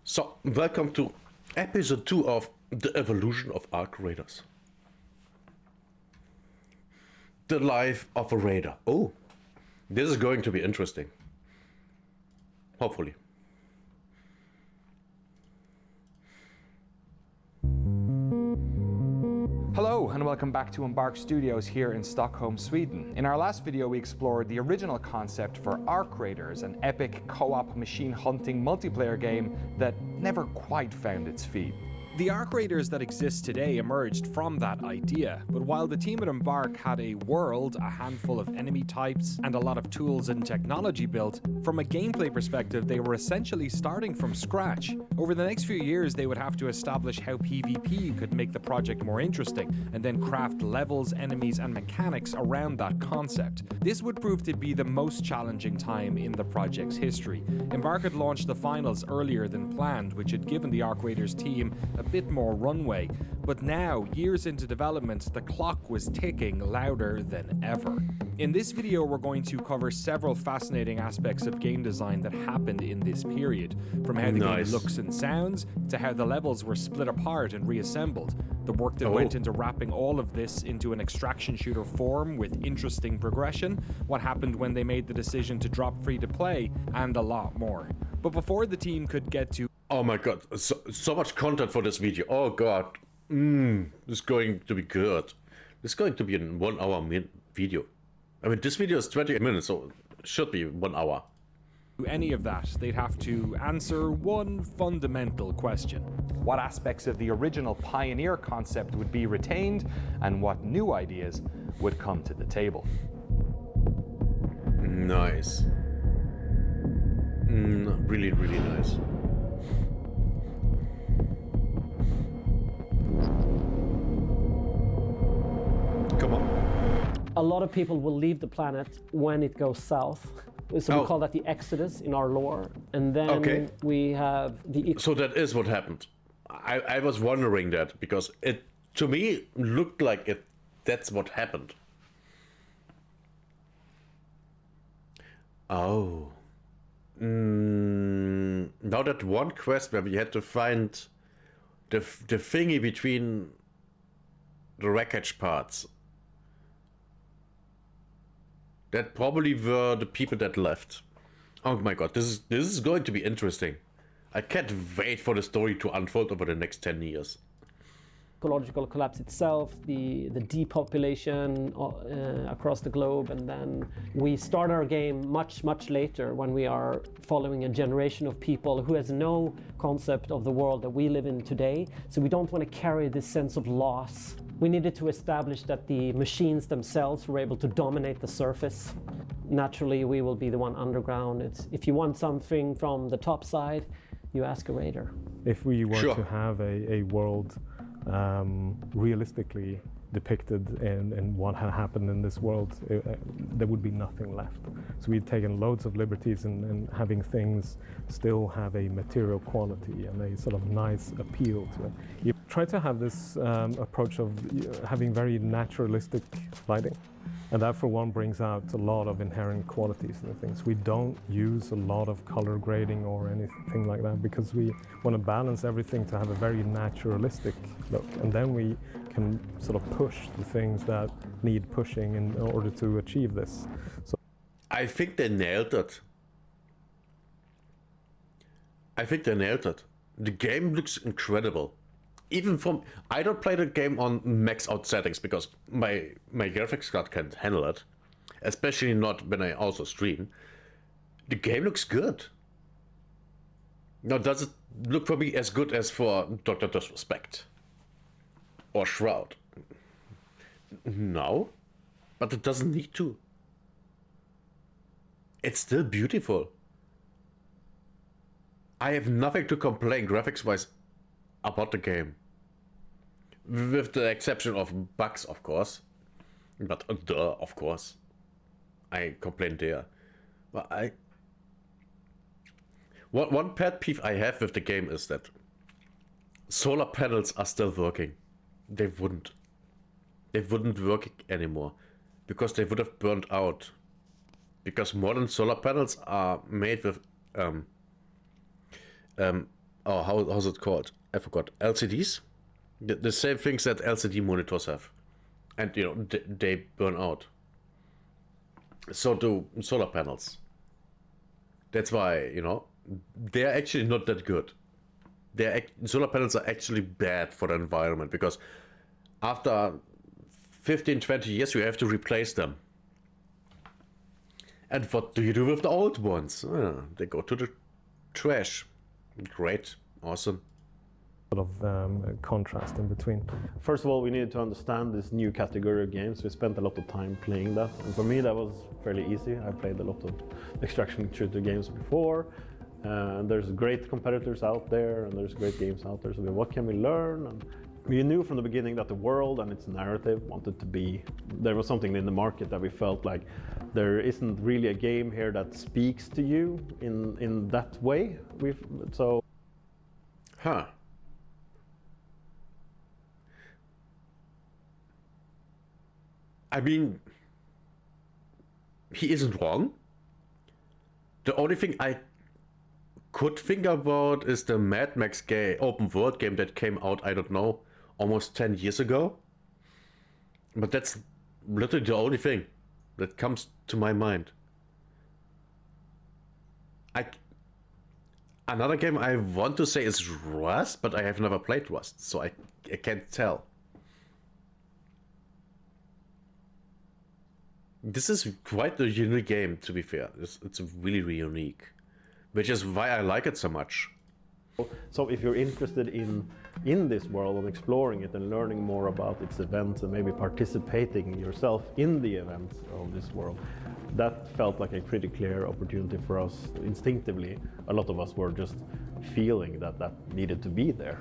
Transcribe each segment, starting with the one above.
So, welcome to episode 2 of The Evolution of Arc Raiders. The life of a raider. Oh, this is going to be interesting. Hopefully. Hello and welcome back to Embark Studios here in Stockholm, Sweden. In our last video we explored the original concept for Arc Raiders, an epic co-op machine hunting multiplayer game that never quite found its feet. The Arc Raiders that exist today emerged from that idea, but while the team at Embark had a world, a handful of enemy types, and a lot of tools and technology built, from a gameplay perspective they were essentially starting from scratch. Over the next few years they would have to establish how PvP could make the project more interesting, and then craft levels, enemies, and mechanics around that concept. This would prove to be the most challenging time in the project's history. Embark had launched the finals earlier than planned, which had given the Arc Raiders team a bit more runway, but now, years into development, the clock was ticking louder than ever. In this video we're going to cover several fascinating aspects of game design that happened in this period, from how the game looks and sounds, to how the levels were split apart and reassembled, the work that went into wrapping all of this into an extraction shooter form with interesting progression, what happened when they made the decision to drop free to play, and a lot more. But before the team could get to Oh my god, so much content for this video. Oh god. This is going to be good. This is going to be a 1 hour video. I mean, this video is 20 minutes, so it should be 1 hour. Any of that, they'd have to answer one fundamental question. What aspects of the original Pioneer concept would be retained, and what new ideas would come to the table? Nice. Really, really nice. Come on. A lot of people will leave the planet when it goes south. So we call that the Exodus in our lore. And then we have the... So that is what happened. I was wondering that, because it, to me, looked like that's what happened. Oh. Now that one quest where we had to find the thingy between the wreckage parts. That probably were the people that left. Oh my god, this is going to be interesting. I can't wait for the story to unfold over the next 10 years. Ecological collapse itself, the depopulation across the globe, and then we start our game much later when we are following a generation of people who has no concept of the world that we live in today. So we don't want to carry this sense of loss. We needed to establish that the machines themselves were able to dominate the surface. Naturally, we will be the one underground. If you want something from the top side, you ask a raider. If we were to have a world realistically depicted in what had happened in this world, there would be nothing left. So we'd taken loads of liberties in having things still have a material quality and a sort of nice appeal to it. You try to have this approach of having very naturalistic lighting. And that, for one, brings out a lot of inherent qualities in the things. We don't use a lot of color grading or anything like that, because we want to balance everything to have a very naturalistic look. And then we can sort of push the things that need pushing in order to achieve this. So I think they nailed it. The game looks incredible. Even from, I don't play the game on max out settings because my graphics card can't handle it, especially not when I also stream. The game looks good. Now, does it look for me as good as for Dr. Disrespect or Shroud? No, but it doesn't need to. It's still beautiful. I have nothing to complain graphics-wise about the game, with the exception of bugs, of course. But of course, I complained there. But one pet peeve I have with the game is that solar panels are still working. They wouldn't work anymore, because they would have burned out. Because modern solar panels are made with oh, how's it called? I forgot. LCDs? The same things that LCD monitors have. And, you know, they burn out. So do solar panels. That's why, you know, they're actually not that good. Solar panels are actually bad for the environment because after 15, 20 years, you have to replace them. And what do you do with the old ones? They go to the trash. Great. Awesome. Sort of contrast in between. First of all, we needed to understand this new category of games. We spent a lot of time playing that. And for me, that was fairly easy. I played a lot of extraction shooter games before. There's great competitors out there, and there's great games out there. So what can we learn? And we knew from the beginning that the world and its narrative wanted to be, there was something in the market that we felt like there isn't really a game here that speaks to you in that way. Huh. I mean, he isn't wrong. The only thing I could think about is the Mad Max open world game that came out, I don't know, almost 10 years ago. But that's literally the only thing that comes to my mind. Another game I want to say is Rust, but I have never played Rust, so I can't tell. This is quite a unique game, to be fair. It's really, really unique, which is why I like it so much. So if you're interested in this world and exploring it and learning more about its events and maybe participating yourself in the events of this world, that felt like a pretty clear opportunity for us instinctively. A lot of us were just feeling that needed to be there.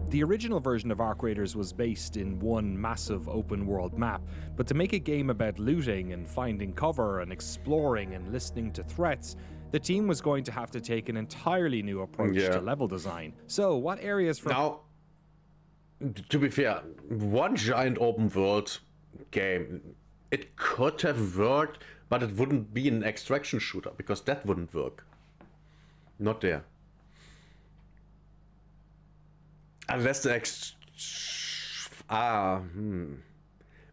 The original version of Arc Raiders was based in one massive open world map, but to make a game about looting and finding cover and exploring and listening to threats, the team was going to have to take an entirely new approach to level design. So what areas from... Now, to be fair, one giant open world game, it could have worked, but it wouldn't be an extraction shooter, because that wouldn't work. Not there. Unless the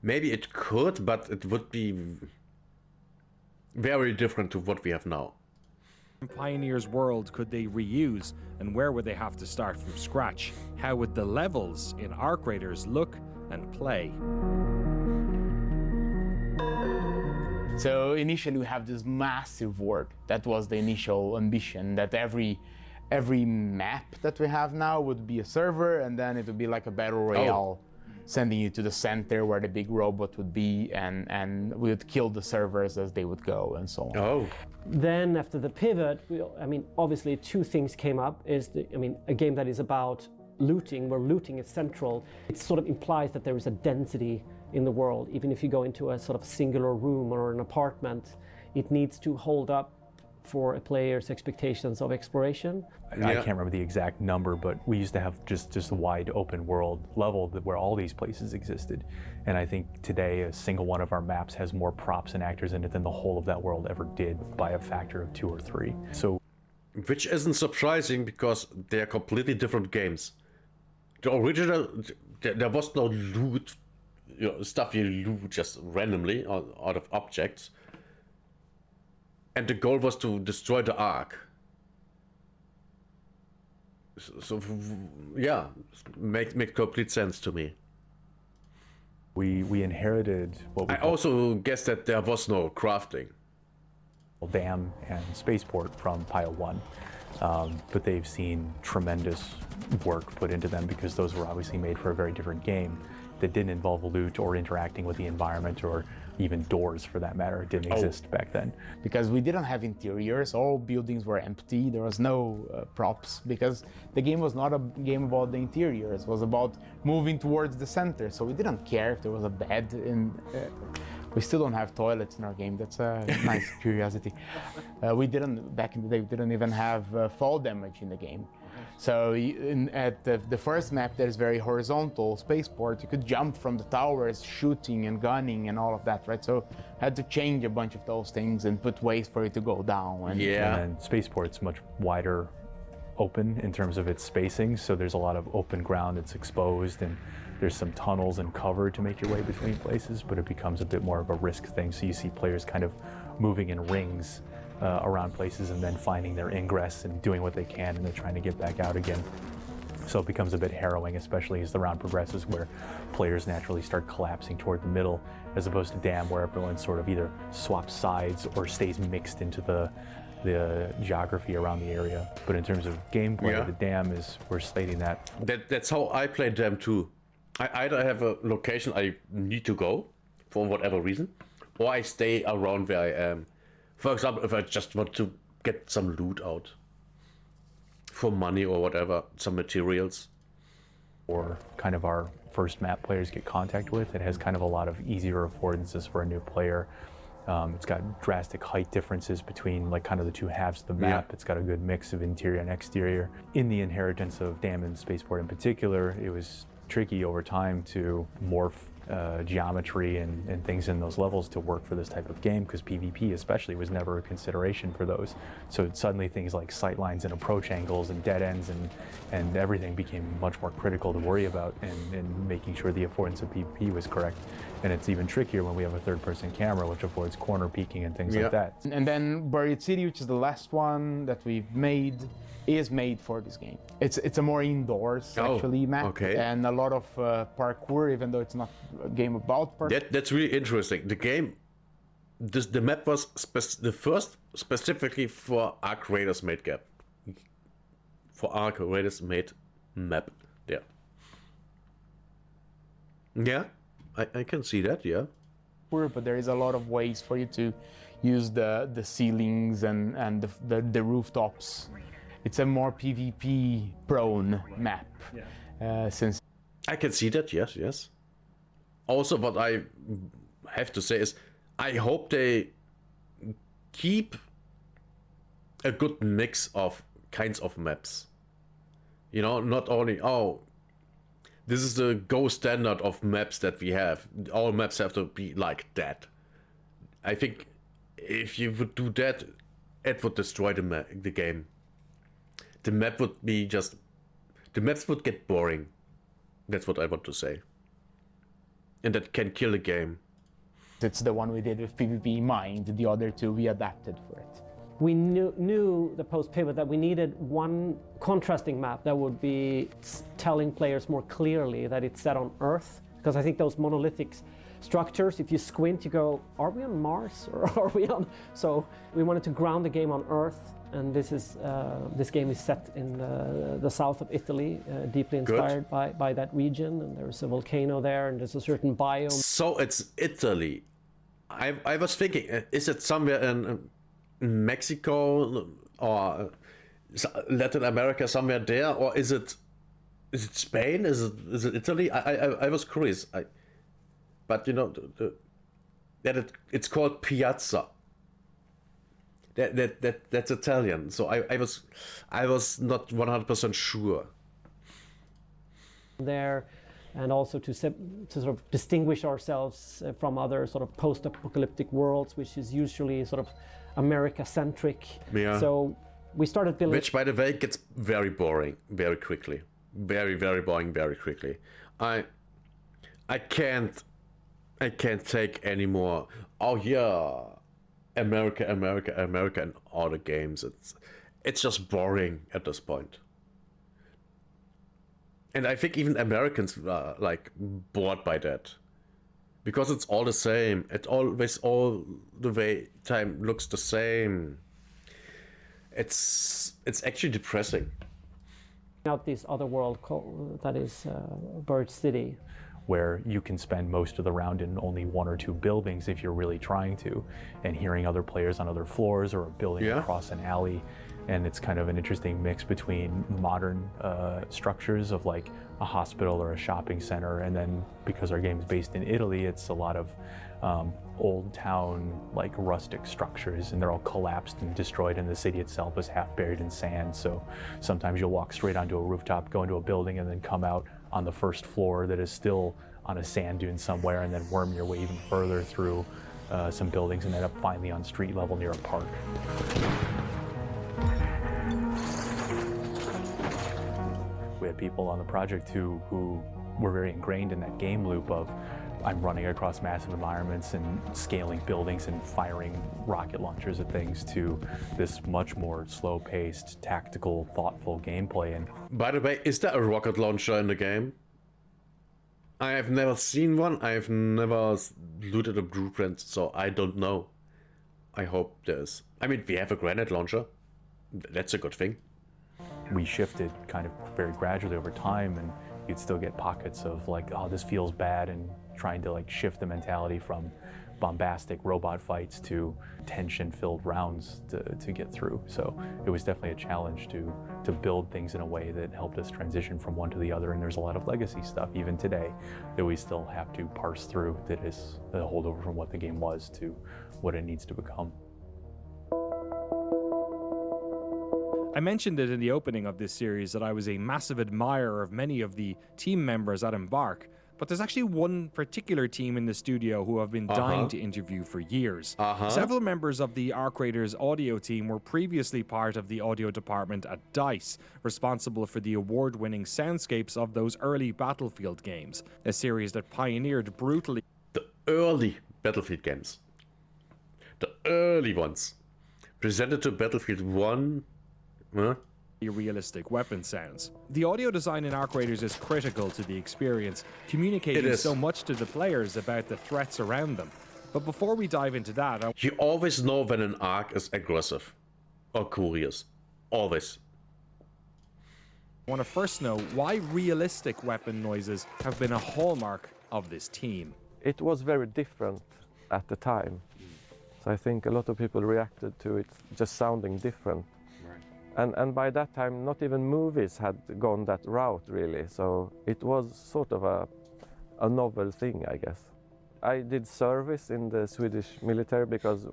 maybe it could, but it would be very different to what we have now. Pioneer's world could they reuse, and where would they have to start from scratch? How would the levels in Arc Raiders look and play? So initially we have this massive world. That was the initial ambition, that every map that we have now would be a server, and then it would be like a battle royale, sending you to the center where the big robot would be, and we would kill the servers as they would go, and so on. Then after the pivot, obviously two things came up. A game that is about looting, where looting is central. It sort of implies that there is a density in the world. Even if you go into a sort of singular room or an apartment, it needs to hold up for a player's expectations of exploration. I can't remember the exact number, but we used to have just a wide open world level where all these places existed. And I think today a single one of our maps has more props and actors in it than the whole of that world ever did by a factor of 2 or 3. So, which isn't surprising because they are completely different games. The original, there was no loot, stuff you loot just randomly out of objects. And the goal was to destroy the Ark. So yeah, make complete sense to me. we inherited what we I also guess that there was no crafting. Dam and Spaceport from Pile 1. But they've seen tremendous work put into them because those were obviously made for a very different game that didn't involve loot or interacting with the environment or even doors for that matter. It didn't exist back then. Because we didn't have interiors, all buildings were empty, there was no props, because the game was not a game about the interiors, it was about moving towards the center, so we didn't care if there was a bed in... We still don't have toilets in our game, that's a nice curiosity. We didn't, back in the day, we didn't even have fall damage in the game. So at the first map, there's very horizontal spaceport. You could jump from the towers, shooting and gunning and all of that, right? So I had to change a bunch of those things and put ways for it to go down. And And then spaceport's much wider open in terms of its spacing, so there's a lot of open ground that's exposed, and there's some tunnels and cover to make your way between places, but it becomes a bit more of a risk thing. So you see players kind of moving in rings around places and then finding their ingress and doing what they can and then trying to get back out again. So it becomes a bit harrowing, especially as the round progresses, where players naturally start collapsing toward the middle, as opposed to Dam, where everyone sort of either swaps sides or stays mixed into the geography around the area. But in terms of gameplay, the Dam is, we're stating that. That's how I play Dam too. I either have a location I need to go for whatever reason, or I stay around where I am. For example, if I just want to get some loot out for money or whatever, some materials. Or kind of our first map players get contact with. It has kind of a lot of easier affordances for a new player. It's got drastic height differences between like kind of the two halves of the map. It's got a good mix of interior and exterior. In the inheritance of Dam and Spaceport in particular, it was tricky over time to morph geometry and things in those levels to work for this type of game, because PvP especially was never a consideration for those. So suddenly things like sightlines and approach angles and dead ends and everything became much more critical to worry about, and making sure the affordance of PvP was correct. And it's even trickier when we have a third-person camera, which affords corner peeking and things like that. And then Buried City, which is the last one that we've made, is made for this game. It's a more indoors actually map, and a lot of parkour, even though it's not a game about parkour. That's really interesting. The game, the map was the first specifically for Arc Raiders made gap. For Arc Raiders made map there. Yeah, I can see that. Yeah. But there is a lot of ways for you to use the ceilings and the rooftops. It's a more PvP prone map, since I can see that. Yes. Also, what I have to say is, I hope they keep a good mix of kinds of maps. You know, not only this is the gold standard of maps that we have. All maps have to be like that. I think if you would do that, it would destroy the game. The map would be the maps would get boring. That's what I want to say. And that can kill a game. It's the one we did with PvP in mind. The other two we adapted for it. We knew the post-pivot that we needed one contrasting map that would be telling players more clearly that it's set on Earth. Because I think those monolithic structures, if you squint, you go, are we on Mars or are we on? So we wanted to ground the game on Earth. And this game is set in the south of Italy, deeply inspired by that region. And there's a volcano there, and there's a certain biome. So it's Italy. I was thinking, is it somewhere in Mexico or Latin America, somewhere there, or is it Spain? Is it Italy? I was curious. But you know it's called Piazza. That's Italian, so I was not 100% sure. There, and also to sort of distinguish ourselves from other sort of post-apocalyptic worlds, which is usually sort of America-centric. Yeah. So we started building. Which, by the way, gets very boring very quickly. Very, very boring very quickly. I can't take any more. Oh yeah. America, and all the games. It's just boring at this point. And I think even Americans are like bored by that, because it's all the same. It always all the way time looks the same. It's actually depressing. Out this other world that is Bird City, where you can spend most of the round in only one or two buildings if you're really trying to, and hearing other players on other floors or building across an alley. And it's kind of an interesting mix between modern structures of like a hospital or a shopping center, and then because our game is based in Italy, it's a lot of old town, like rustic structures, and they're all collapsed and destroyed, and the city itself is half buried in sand. So sometimes you'll walk straight onto a rooftop, go into a building, and then come out on the first floor that is still on a sand dune somewhere, and then worm your way even further through some buildings and end up finally on street level near a park. We had people on the project who were very ingrained in that game loop of I'm running across massive environments and scaling buildings and firing rocket launchers at things, to this much more slow-paced, tactical, thoughtful gameplay. And by the way, is there a rocket launcher in the game? I have never seen one. I have never looted a blueprint, so I don't know. I hope there is. I mean, we have a grenade launcher. That's a good thing. We shifted kind of very gradually over time, and you'd still get pockets of like, oh, this feels bad, and trying to like shift the mentality from bombastic robot fights to tension-filled rounds to get through. So it was definitely a challenge to build things in a way that helped us transition from one to the other. And there's a lot of legacy stuff even today that we still have to parse through, that is a holdover from what the game was to what it needs to become. I mentioned it in the opening of this series that I was a massive admirer of many of the team members at Embark, but there's actually one particular team in the studio who I've been dying to interview for years. Several members of the Arc Raiders audio team were previously part of the audio department at DICE, responsible for the award-winning soundscapes of those early Battlefield games, a series that pioneered brutally The early Battlefield games. The early ones. Presented to Battlefield 1. Huh? realistic weapon sounds. The audio design in Arc Raiders is critical to the experience, communicating so much to the players about the threats around them. But before we dive into that, you always know when an Arc is aggressive or curious. Always. I want to first know why realistic weapon noises have been a hallmark of this team. It was very different at the time. So I think a lot of people reacted to it just sounding different. And by that time, not even movies had gone that route, really. So it was sort of a novel thing, I guess. I did service in the Swedish military because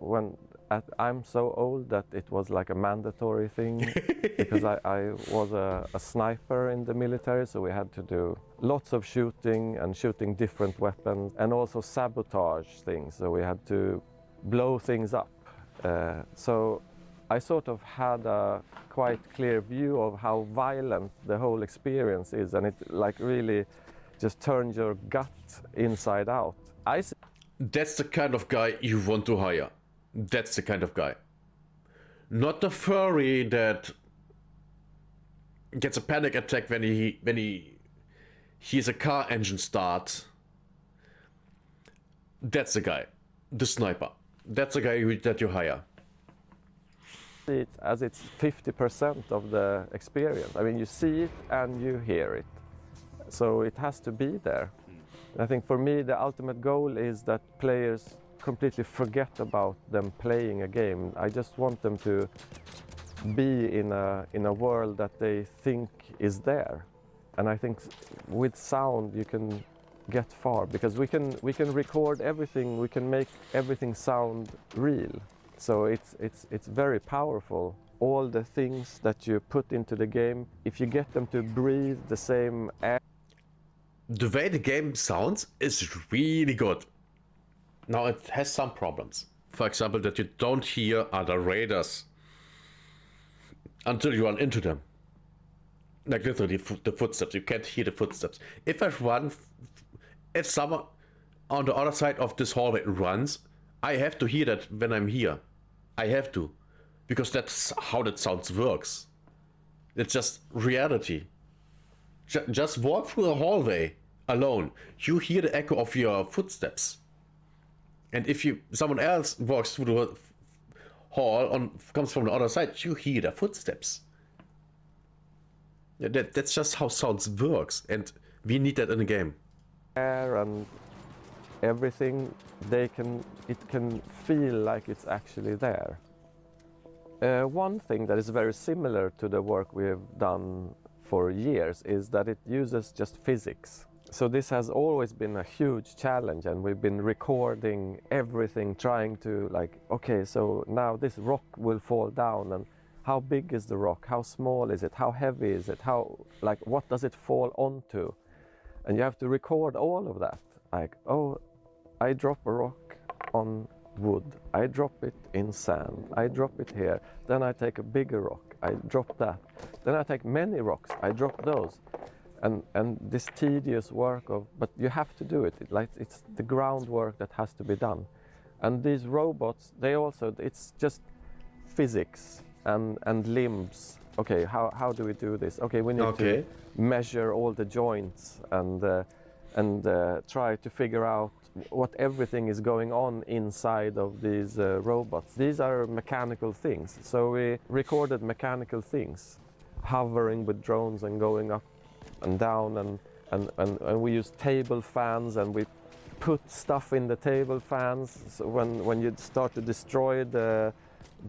I'm so old that it was like a mandatory thing because I was a sniper in the military, so we had to do lots of shooting and shooting different weapons and also sabotage things. So we had to blow things up. So I sort of had a quite clear view of how violent the whole experience is, and it like really just turns your gut inside out. That's the kind of guy you want to hire. That's the kind of guy. Not the furry that gets a panic attack when he hears a car engine start. That's the guy. The sniper. That's the guy that you hire. It as it's 50% of the experience. I mean, you see it and you hear it. So it has to be there. I think for me, the ultimate goal is that players completely forget about them playing a game. I just want them to be in a world that they think is there. And I think with sound you can get far because we can record everything, we can make everything sound real. So it's very powerful. All the things that you put into the game, if you get them to breathe the same air. The way the game sounds is really good. Now it has some problems. For example, that you don't hear other raiders until you run into them. Like literally the footsteps. You can't hear the footsteps. If someone on the other side of this hallway runs, I have to hear that when I'm here. I have to. Because that's how that sound works. It's just reality. Just walk through a hallway alone. You hear the echo of your footsteps. And if someone else walks through the hall comes from the other side, you hear their footsteps. Yeah, that's just how sounds works, and we need that in the game. Air and everything, it can feel like it's actually there. One thing that is very similar to the work we have done for years is that it uses just physics. So this has always been a huge challenge, and we've been recording everything, trying to like, okay, so now this rock will fall down, and how big is the rock? How small is it? How heavy is it? How, like, what does it fall onto? And you have to record all of that. Like, oh, I drop a rock on wood, I drop it in sand, I drop it here, then I take a bigger rock, I drop that, then I take many rocks, I drop those. And this tedious work of, but you have to do it. It's the groundwork that has to be done. And these robots, they also, it's just physics and limbs. Okay, how do we do this? Okay, we need to measure all the joints and try to figure out what everything is going on inside of these robots. These are mechanical things. So we recorded mechanical things, hovering with drones and going up and down, and we use table fans, and we put stuff in the table fans so when you start to destroy the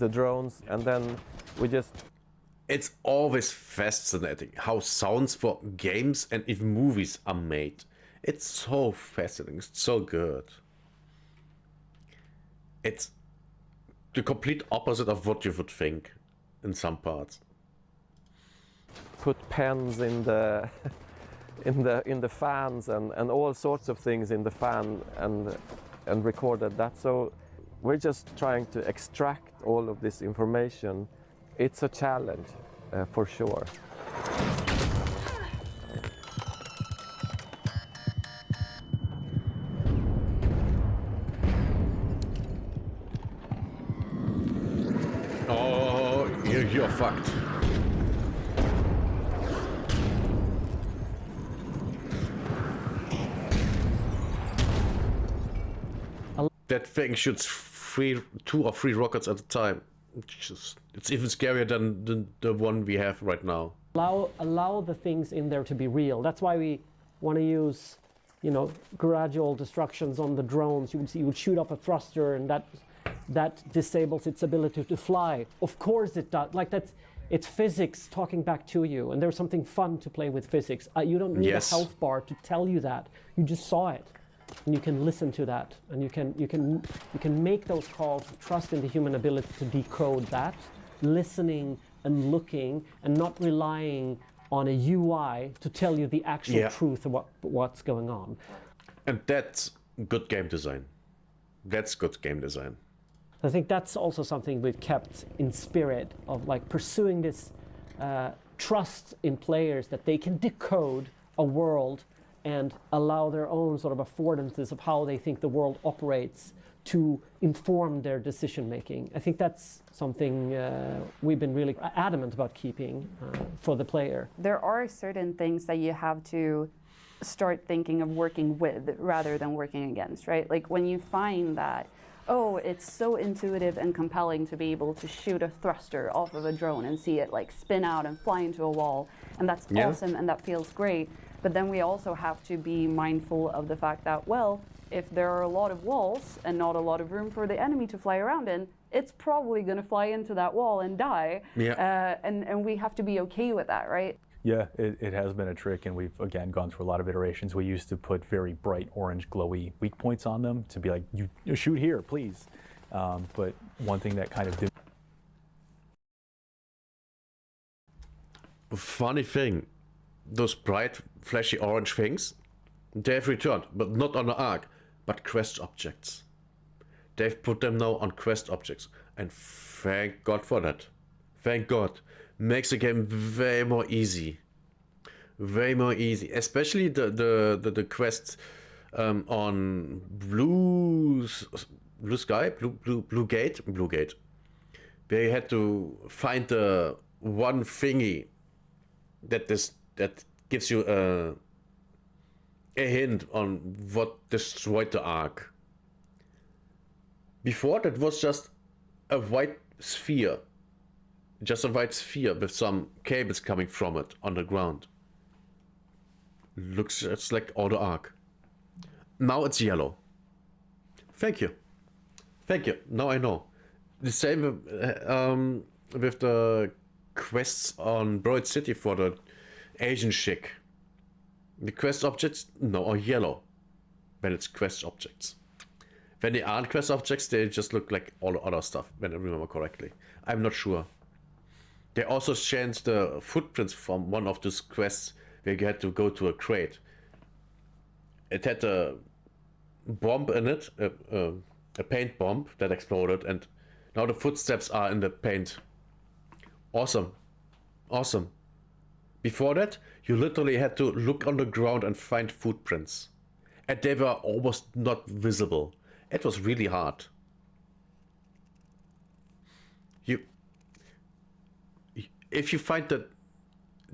drones, and then we just... It's always fascinating how sounds for games and even movies are made. It's so fascinating, it's so good. It's the complete opposite of what you would think in some parts. Put pens in the in the fans and all sorts of things in the fan and recorded that. So we're just trying to extract all of this information. It's a challenge for sure. Oh, you're fucked. That thing shoots two or three rockets at a time. It's even scarier than the one we have right now. Allow the things in there to be real. That's why we want to use, you know, gradual destructions on the drones. You would shoot up a thruster, and that disables its ability to fly. Of course it does. Like it's physics talking back to you, and there's something fun to play with physics. You don't need a health bar to tell you that. You just saw it. And you can listen to that, and you can make those calls, trust in the human ability to decode that, listening and looking, and not relying on a UI to tell you the actual truth of what's going on. And that's good game design. That's good game design. I think that's also something we've kept in spirit of, like, pursuing this trust in players that they can decode a world and allow their own sort of affordances of how they think the world operates to inform their decision making. I think that's something we've been really adamant about keeping for the player. There are certain things that you have to start thinking of working with rather than working against, right? Like when you find that, oh, it's so intuitive and compelling to be able to shoot a thruster off of a drone and see it like spin out and fly into a wall, and that's awesome and that feels great. But then we also have to be mindful of the fact that, well, if there are a lot of walls and not a lot of room for the enemy to fly around in, it's probably going to fly into that wall and die. And we have to be okay with that, right? Yeah, it has been a trick, and we've, again, gone through a lot of iterations. We used to put very bright orange glowy weak points on them to be like, you shoot here, please. But one thing that kind of did... Funny thing, those bright, flashy orange things, they've returned, but not on the Ark, but quest objects. They've put them now on quest objects, and thank God for that. Thank God. Makes the game way more easy. Way more easy. Especially the quests on Blue Gate, where you had to find the one thingy that gives you a hint on what destroyed the Ark. Before, that was just a white sphere. Just a white sphere with some cables coming from it on the ground. Looks just like all the Ark. Now it's yellow. Thank you. Thank you. Now I know. The same with the quests on Broad City for the Asian chick. The quest objects, no, are yellow when it's quest objects. When they aren't quest objects, they just look like all other stuff, when I remember correctly. I'm not sure. They also changed the footprints from one of these quests where you had to go to a crate. It had a bomb in it, a paint bomb that exploded, and now the footsteps are in the paint. Awesome. Awesome. Before that, you literally had to look on the ground and find footprints. And they were almost not visible. It was really hard. If you find that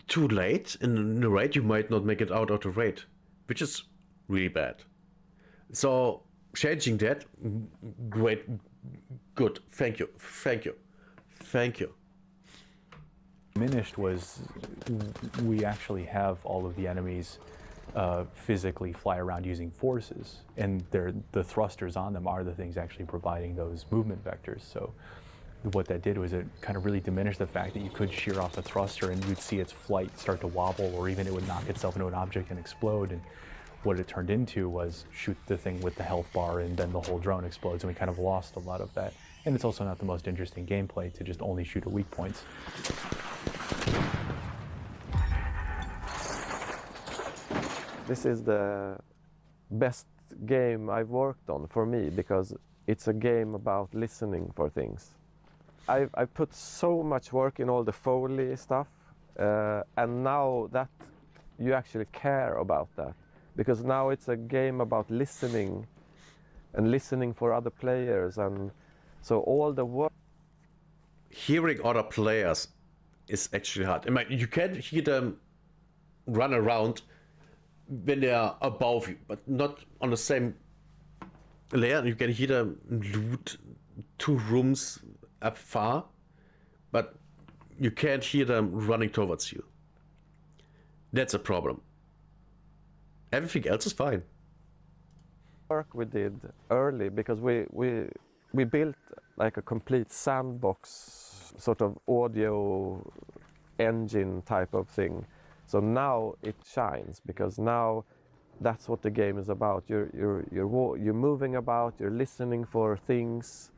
too late in the raid, you might not make it out of the raid, which is really bad. So changing that, great, good. Thank you, thank you, thank you. Diminished was we actually have all of the enemies physically fly around using forces, and the thrusters on them are the things actually providing those movement vectors. So what that did was it kind of really diminished the fact that you could shear off a thruster and you'd see its flight start to wobble, or even it would knock itself into an object and explode. And what it turned into was shoot the thing with the health bar and then the whole drone explodes, and we kind of lost a lot of that. And it's also not the most interesting gameplay to just only shoot at weak points. This is the best game I've worked on for me, because it's a game about listening for things. I put so much work in all the Foley stuff, and now that you actually care about that, because now it's a game about listening and listening for other players, and so all the work. Hearing other players is actually hard. I mean, you can hear them run around when they are above you, but not on the same layer. You can hear them loot 2 rooms up far, but you can't hear them running towards you. That's a problem. Everything else is fine. Work we did early, because we built like a complete sandbox sort of audio engine type of thing. So now it shines, because now that's what the game is about. You're moving about, you're listening for things,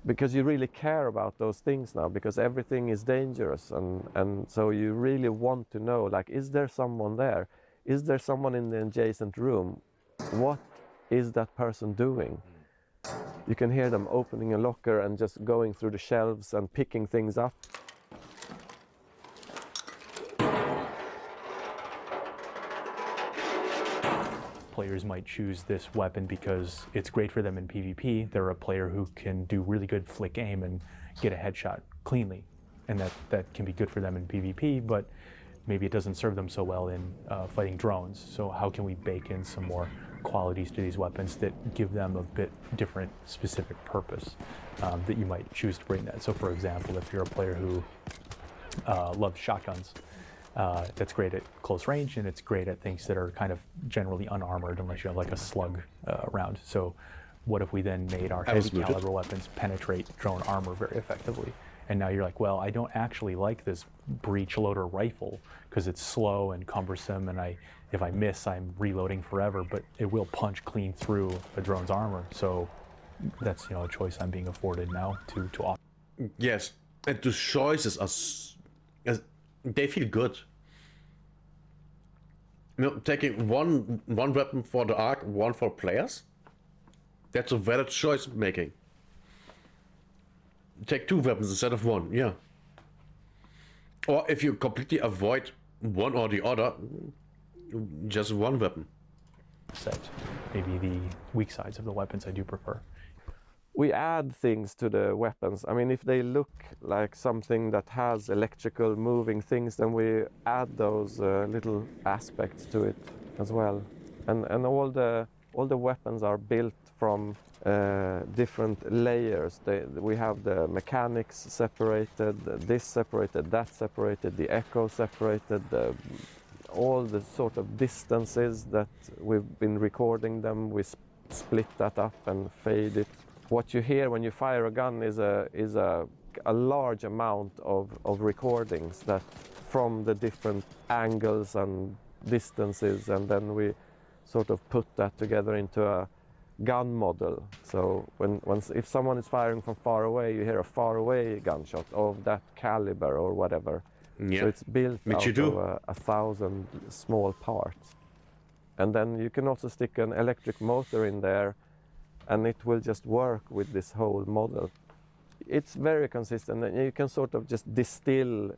because you really care about those things now, because everything is dangerous, and so you really want to know, like, is there someone there? Is there someone in the adjacent room? What is that person doing? You can hear them opening a locker and just going through the shelves and picking things up. Players might choose this weapon because it's great for them in PvP. They're a player who can do really good flick aim and get a headshot cleanly, and that can be good for them in PvP, but maybe it doesn't serve them so well in fighting drones. So how can we bake in some more qualities to these weapons that give them a bit different specific purpose that you might choose to bring that? So for example, if you're a player who loves shotguns, that's great at close range, and it's great at things that are kind of generally unarmored unless you have like a slug round. So what if we then made our heavy caliber weapons penetrate drone armor very effectively? And now you're like, well, I don't actually like this breech loader rifle because it's slow and cumbersome, and if I miss, I'm reloading forever, but it will punch clean through a drone's armor. So that's, a choice I'm being afforded now to offer. Yes, and the choices are, they feel good. Taking one weapon for the ARC, one for players, that's a valid choice making. Take 2 weapons instead of 1, yeah. Or if you completely avoid one or the other, just 1 weapon. Set maybe the weak sides of the weapons I do prefer. We add things to the weapons. I mean, if they look like something that has electrical moving things, then we add those little aspects to it as well. And all the weapons are built from different layers. We have the mechanics separated, this separated, that separated, the echo separated, all the sort of distances that we've been recording them, we split that up and fade it. What you hear when you fire a gun is a large amount of recordings that from the different angles and distances, and then we sort of put that together into a gun model. So if someone is firing from far away, you hear a far away gunshot of that caliber or whatever. Yeah. So it's built Which you out do. of 1,000 small parts. And then you can also stick an electric motor in there, and it will just work with this whole model. It's very consistent, and you can sort of just distill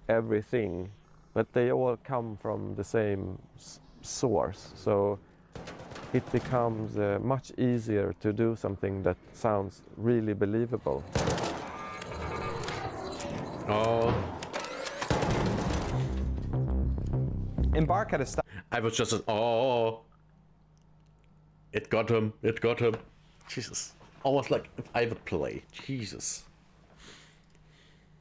everything, but they all come from the same source. So it becomes much easier to do something that sounds really believable. Oh, Embark had a I was just, oh. It got him, it got him. Jesus. Almost like if I would play. Jesus.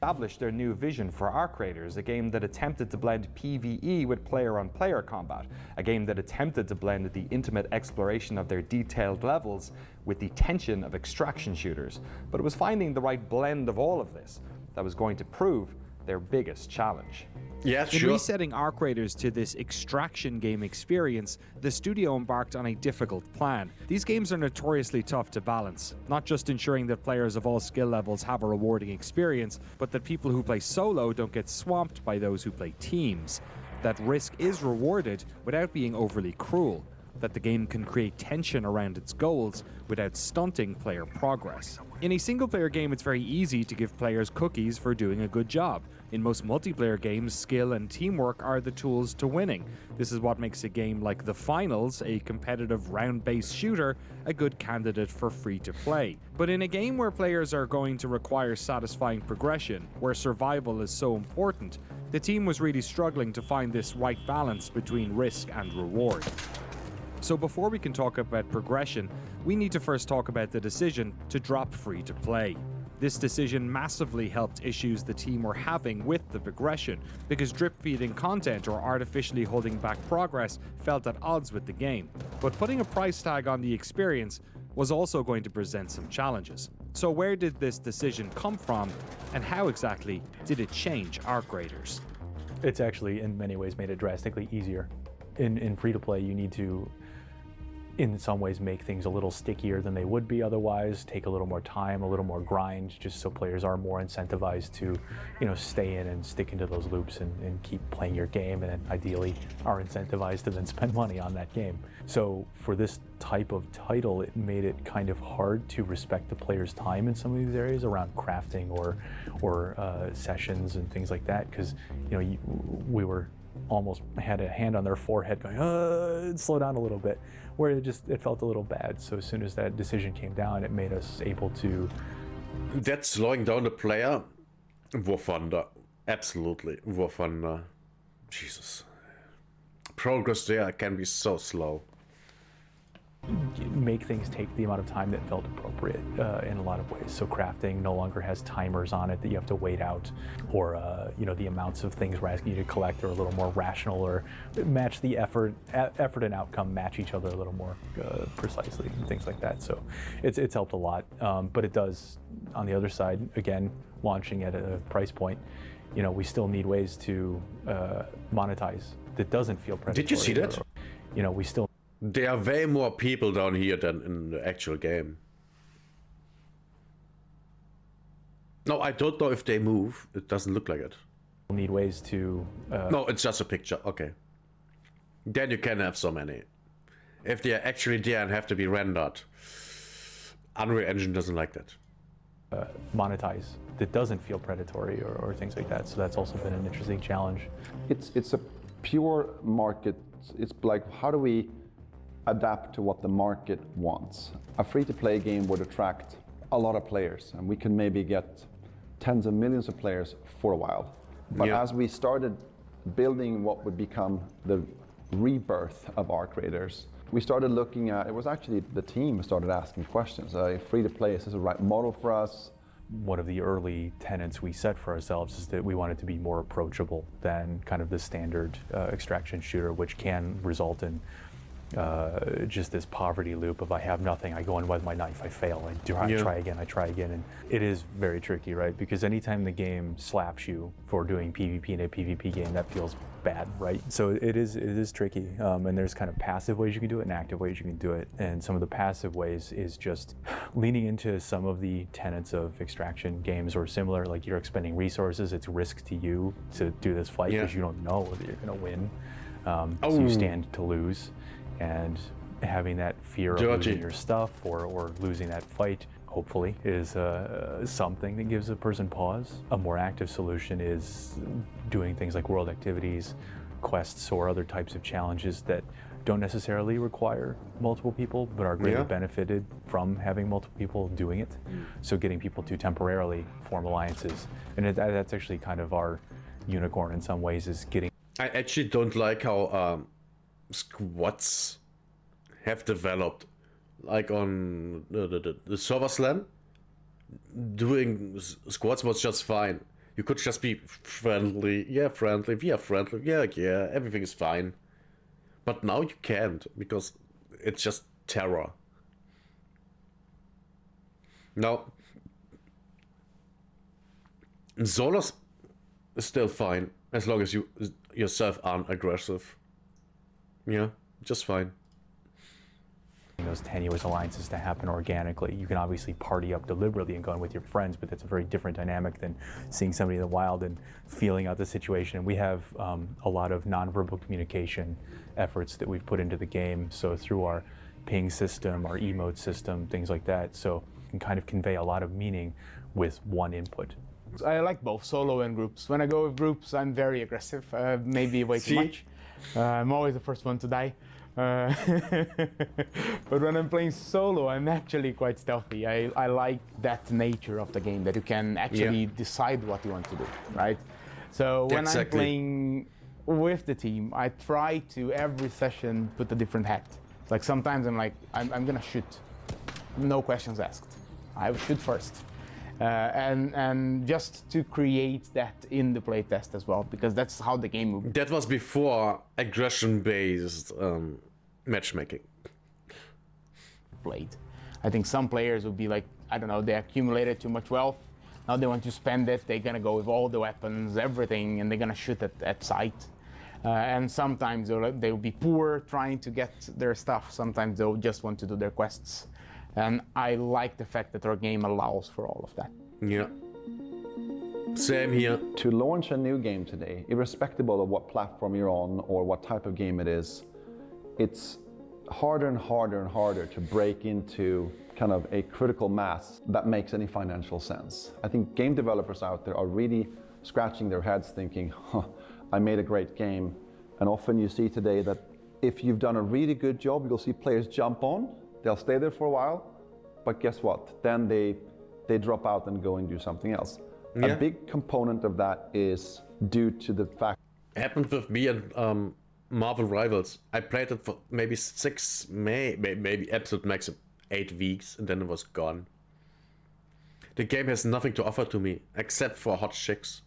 established their new vision for Arc Raiders, a game that attempted to blend PvE with player-on-player combat, a game that attempted to blend the intimate exploration of their detailed levels with the tension of extraction shooters. But it was finding the right blend of all of this that was going to prove their biggest challenge. Yeah, In sure. resetting Arc Raiders to this extraction game experience, the studio embarked on a difficult plan. These games are notoriously tough to balance, not just ensuring that players of all skill levels have a rewarding experience, but that people who play solo don't get swamped by those who play teams. That risk is rewarded without being overly cruel, that the game can create tension around its goals without stunting player progress. In a single-player game, it's very easy to give players cookies for doing a good job. In most multiplayer games, skill and teamwork are the tools to winning. This is what makes a game like The Finals, a competitive round-based shooter, a good candidate for free-to-play. But in a game where players are going to require satisfying progression, where survival is so important, the team was really struggling to find this right balance between risk and reward. So before we can talk about progression, we need to first talk about the decision to drop free to play. This decision massively helped issues the team were having with the progression, because drip feeding content or artificially holding back progress felt at odds with the game. But putting a price tag on the experience was also going to present some challenges. So where did this decision come from, and how exactly did it change Arc Raiders? It's actually in many ways made it drastically easier. In free-to-play, you need to, in some ways, make things a little stickier than they would be otherwise, take a little more time, a little more grind, just so players are more incentivized to, stay in and stick into those loops and keep playing your game, and then ideally are incentivized to then spend money on that game. So for this type of title, it made it kind of hard to respect the player's time in some of these areas around crafting or sessions and things like that, because we were almost had a hand on their forehead going, slow down a little bit, where it felt a little bad. So as soon as that decision came down, it made us able to... That slowing down the player, war thunder. Absolutely, war thunder. Jesus. Progress there can be so slow. make things take the amount of time that felt appropriate in a lot of ways. So crafting no longer has timers on it that you have to wait out, or the amounts of things we're asking you to collect are a little more rational, or match the effort and outcome match each other a little more precisely, and things like that. So it's helped a lot, but it does, on the other side, again, launching at a price point, we still need ways to monetize that doesn't feel predatory. Did you see that? We still... There are way more people down here than in the actual game. No, I don't know if they move. It doesn't look like it. need ways to... No, it's just a picture. Okay. Then you can have so many. If they are actually there and have to be rendered. Unreal Engine doesn't like that. monetize that doesn't feel predatory or things like that. So that's also been an interesting challenge. It's a pure market. It's like, how do we adapt to what the market wants? A free-to-play game would attract a lot of players, and we can maybe get tens of millions of players for a while. But as we started building what would become the rebirth of Arc Raiders, we started looking at, it was actually the team who started asking questions. Free-to-play, is this the right model for us? One of the early tenets we set for ourselves is that we wanted to be more approachable than kind of the standard extraction shooter, which can result in just this poverty loop of I have nothing, I go in with my knife, I fail, I try again, and it is very tricky, right? Because anytime the game slaps you for doing PvP in a PvP game, that feels bad, right? So it is tricky, and there's kind of passive ways you can do it and active ways you can do it, and some of the passive ways is just leaning into some of the tenets of extraction games or similar, like you're expending resources, it's risk to you to do this fight because you don't know whether you're going to win, so you stand to lose. And having that fear of losing your stuff or losing that fight, hopefully, is something that gives a person pause. A more active solution is doing things like world activities, quests, or other types of challenges that don't necessarily require multiple people, but are greatly benefited from having multiple people doing it. So getting people to temporarily form alliances. And that's actually kind of our unicorn in some ways, is getting... I actually don't like how squads have developed, like on the server slam. Doing squads was just fine. You could just be friendly, we are friendly, everything is fine. But now you can't, because it's just terror. Now, solos is still fine, as long as you yourself aren't aggressive. Yeah, just fine. Those tenuous alliances to happen organically. You can obviously party up deliberately and go in with your friends, but that's a very different dynamic than seeing somebody in the wild and feeling out the situation. We have a lot of nonverbal communication efforts that we've put into the game. So through our ping system, our emote system, things like that. So you can kind of convey a lot of meaning with one input. I like both solo and groups. When I go with groups, I'm very aggressive, maybe way too much. I'm always the first one to die. But when I'm playing solo, I'm actually quite stealthy. I like that nature of the game, that you can actually decide what you want to do, right? So when I'm playing with the team, I try to every session put a different hat. Like sometimes I'm like, I'm gonna shoot, no questions asked. I will shoot first. And just to create that in the playtest as well, because that's how the game moves. That was before aggression-based matchmaking. Played. I think some players would be like, I don't know, they accumulated too much wealth, now they want to spend it, they're gonna go with all the weapons, everything, and they're gonna shoot at sight. And sometimes they'll be poor trying to get their stuff, sometimes they'll just want to do their quests. And I like the fact that our game allows for all of that. Yeah. Same here. To launch a new game today, irrespective of what platform you're on or what type of game it is, it's harder and harder and harder to break into kind of a critical mass that makes any financial sense. I think game developers out there are really scratching their heads thinking, I made a great game. And often you see today that if you've done a really good job, you'll see players jump on. They'll stay there for a while, but guess what? Then they drop out and go and do something else. A big component of that is due to the fact... It happened with me and Marvel Rivals. I played it for maybe maybe absolute max 8 weeks, and then it was gone. The game has nothing to offer to me, except for hot chicks.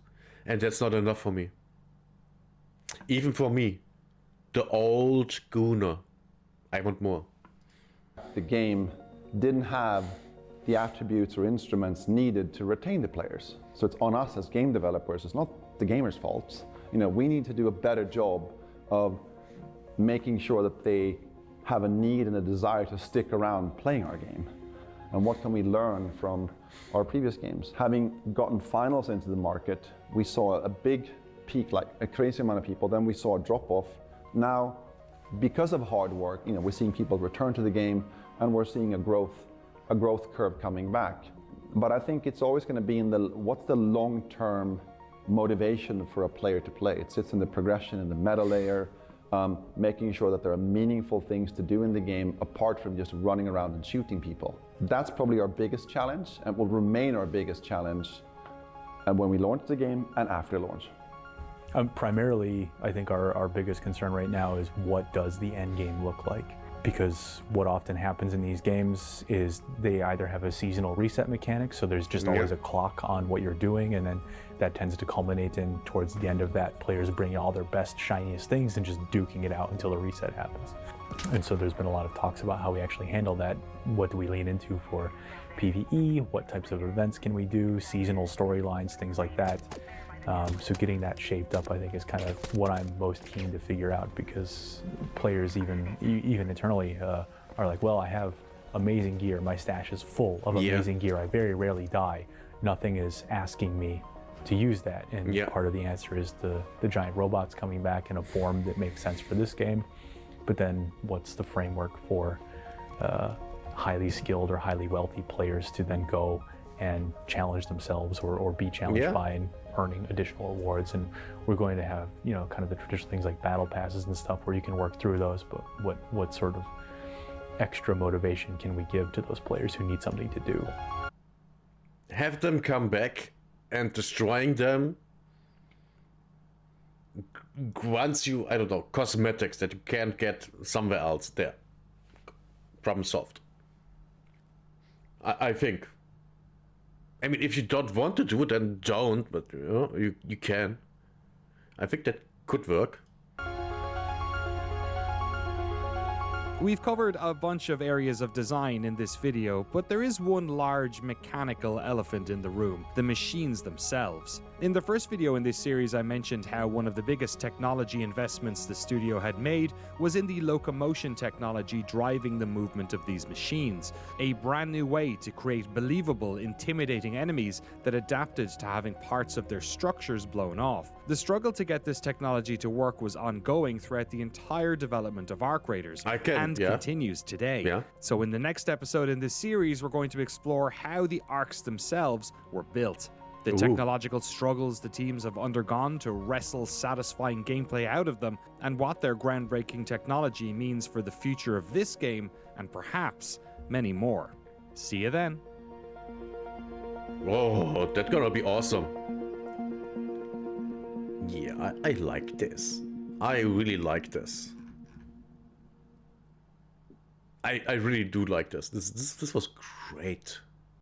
And that's not enough for me. Even for me, the old gooner. I want more. The game didn't have the attributes or instruments needed to retain the players. So it's on us as game developers, it's not the gamers' fault. You know, we need to do a better job of making sure that they have a need and a desire to stick around playing our game. And what can we learn from our previous games? Having gotten finals into the market, we saw a big peak, like a crazy amount of people, then we saw a drop-off. Now, because of hard work, you know, we're seeing people return to the game, and we're seeing a growth curve coming back. But I think it's always going to be in what's the long-term motivation for a player to play. It sits in the progression, in the meta layer, making sure that there are meaningful things to do in the game apart from just running around and shooting people. That's probably our biggest challenge, and will remain our biggest challenge when we launch the game and after launch. Primarily, I think our biggest concern right now is what does the end game look like? because what often happens in these games is they either have a seasonal reset mechanic, so there's just always a clock on what you're doing, and then that tends to culminate in towards the end of that, players bringing all their best, shiniest things and just duking it out until the reset happens. And so there's been a lot of talks about how we actually handle that. What do we lean into for PvE? What types of events can we do? Seasonal storylines, things like that. So getting that shaped up, I think, is kind of what I'm most keen to figure out, because players even internally are like, well, I have amazing gear. My stash is full of amazing gear. I very rarely die. Nothing is asking me to use that. And part of the answer is the giant robots coming back in a form that makes sense for this game. But then what's the framework for highly skilled or highly wealthy players to then go and challenge themselves or be challenged by and earning additional awards? And we're going to have, you know, kind of the traditional things like battle passes and stuff where you can work through those, but what sort of extra motivation can we give to those players who need something to do? Have them come back, and destroying them grants you, I don't know, cosmetics that you can't get somewhere else. There, problem solved. I think. I mean, if you don't want to do it, then don't, but you know, you can. I think that could work. We've covered a bunch of areas of design in this video, but there is one large mechanical elephant in the room: the machines themselves. In the first video in this series, I mentioned how one of the biggest technology investments the studio had made was in the locomotion technology driving the movement of these machines. A brand new way to create believable, intimidating enemies that adapted to having parts of their structures blown off. The struggle to get this technology to work was ongoing throughout the entire development of Arc Raiders, and continues today. So in the next episode in this series, we're going to explore how the arcs themselves were built, the technological struggles the teams have undergone to wrestle satisfying gameplay out of them, and what their groundbreaking technology means for the future of this game, and perhaps many more. See you then. Oh, that's gonna be awesome. Yeah, I like this. I really like this. I really do like this. This was great.